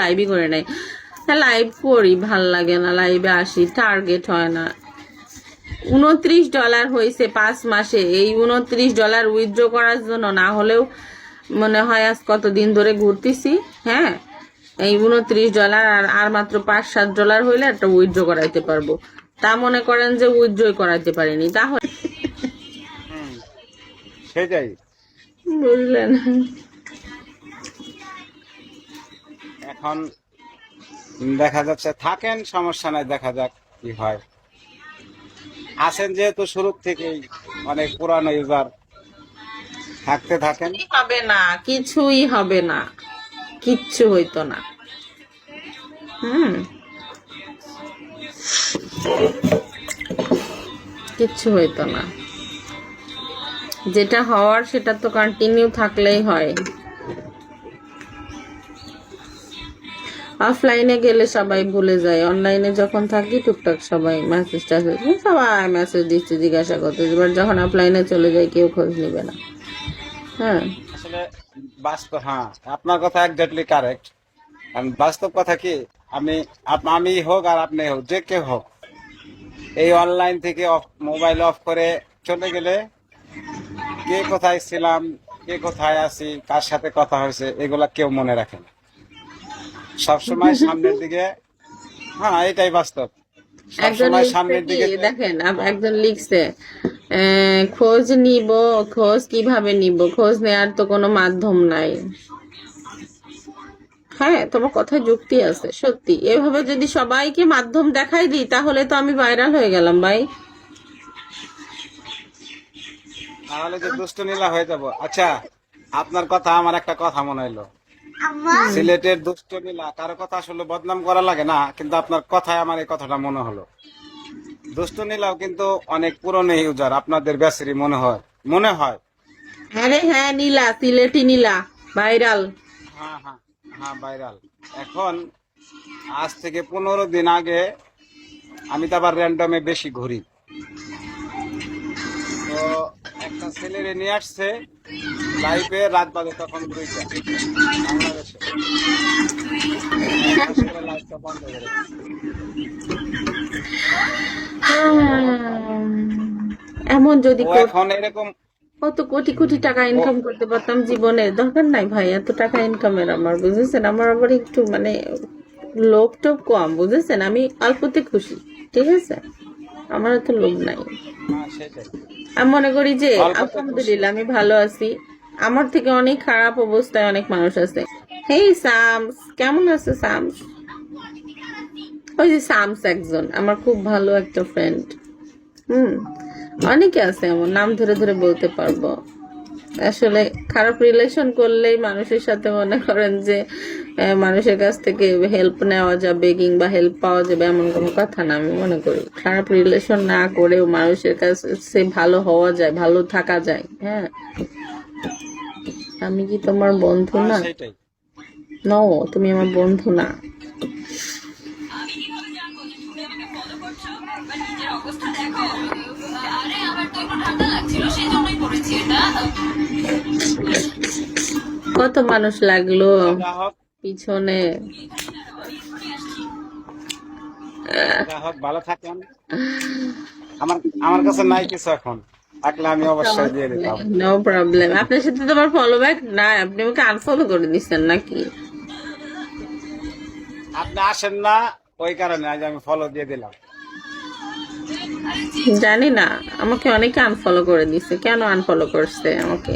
লাইভই করে নাই। হ্যাঁ লাইভ করি, ভাল লাগে না, লাইভে আসি, টার্গেট হয় না। $29 হয়েছে 5 মাসে। এই $29 উইথড্র করার জন্য না হলেও মনে হয় আজ কতদিন ধরে ঘুরতেছি। হ্যাঁ এই $29 আর মাত্র $5-7 হইলে একটা উইথড্র করাইতে পারবো। তা মনে করেন যে উইথড্রই করাইতে পারিনি, তাহলে সেটাই বুঝলেন। এখন দেখা যাচ্ছে থাকেন, সমস্যা নাই, দেখা যাক কি হয়। আছেন যেহেতু শুরু থেকেই অনেক পুরানো ইউজার, থাকতে থাকেন। হবে না, কিছুই হবে না, কিচ্ছু হইতো না। কিচ্ছু হইতো না, যেটা হওয়ার সেটা তো কন্টিনিউ থাকলেই হয়। অফলাইনে গেলে সবাই ভুলে যায়, অনলাইনে যখন থাকি টুকটাক সবাই মেসেজ সবাই মেসেজ দিচ্ছে, জিজ্ঞাসা করতে। এবার যখন অফলাইনে চলে যায় কেউ খোঁজ নিবে না। হ্যাঁ আসলে বাস্তব, হ্যাঁ আপনার কথা একজাক্টলি কারেক্ট। কারণ বাস্তব কথা কি, আমি হোক আর আপনি হোক, যে কেউ হোক, এই অনলাইন থেকে মোবাইল অফ করে চলে গেলে কে কোথায় ছিলাম, কে কোথায় আছি, কার সাথে কথা হয়েছে, এগুলা কেউ মনে রাখে না। সবসময় সামনের দিকে, হ্যাঁ এটাই বাস্তব, সবসময় সামনের দিকে। দেখেন একজন লিখছে খোঁজ নিব, খোঁজ কিভাবে নিব, খোঁজ নেওয়ার তো কোনো মাধ্যম নাই। হ্যাঁ তোমার কথায় যুক্তি আছে, সত্যি। এভাবে যদি সবাইকে মাধ্যম দেখাই দিই তাহলে তো আমি ভাইরাল হয়ে গেলাম ভাই। তাহলে যে দুষ্ট নীলা হয়ে যাব। আচ্ছা আপনার কথা আমার একটা কথা মনে হইলো, সিলেটের দুষ্ট নীলা কারো কথা আসলে বদনাম করা লাগে না, কিন্তু আপনার কথায় আমার এই কথাটা মনে হলো। দুষ্ট নীলাও কিন্তু অনেক পুরনো ইউজার, আপনাদের ব্যাসেরই মনে হয়। আরে হ্যাঁ নীলা, সিলেটি নীলা, ভাইরাল। হ্যাঁ হ্যাঁ হ্যাঁ ভাইরাল। এখন আজ থেকে 15 দিন আগে আমি তো আবার র্যান্ডমে বেশি ঘুরি, তো একটা ছেলেরে নিয়ে আসছে লাইভে, রাত বাজে তখন 2টা বাংলাদেশে, লাইভটা বন্ধ করে এমন যদি এখন এরকম কত কোটি কোটি টাকা ইনকাম করতে পারতাম জীবনে, দরকার নাই ভাই এত টাকা ইনকামের আমার, বুঝেছেন। আমার আবার একটু মানে লোভ টোভ কম, বুঝেছেন। আমি অল্পতে খুশি, ঠিক আছে, আমার এত লোভ নাই। আমি মনে করি যে আলহামদুলিল্লাহ আমি ভালো আছি, আমার থেকে অনেক খারাপ অবস্থায় অনেক মানুষ আছে। হেই সামস, কেমন আছে সামস? ওই যে সামস একজন আমার খুব ভালো একটা ফ্রেন্ড। অনেকে আছে এমন, নাম ধরে ধরে বলতে পারবো। আসলে খারাপ রিলেশন করলেই মানুষের সাথে মনে করেন যে মানুষের কাছ থেকে হেল্প নেওয়া যাবে কিংবা হেল্প পাওয়া যাবে এমন কোনো কথা না। আমি মনে করি খারাপ রিলেশন না করেও মানুষের কাছে ভালো হওয়া যায়, ভালো থাকা যায়। হ্যাঁ আমি কি তোমার বন্ধু না? নো, তুমি আমার বন্ধু না। কত মানুষ লাগলো পিছনে। ভালো থাকেন। আমার কাছে নাই কিছু, এখন থাকলে আমি অবশ্যই দিয়ে দিতাম। No problem. আপনার সাথে তো আমার ফলো ব্যাক না, আপনি আমাকে আনফলো করে দিচ্ছেন নাকি? আপনি আসেন না ওই কারণে আজ আমি ফলো দিয়ে দিলাম। জানি না, আমাকে অনেকে আনফলো করে দিছে। কেন আনফলো করছে আমাকে?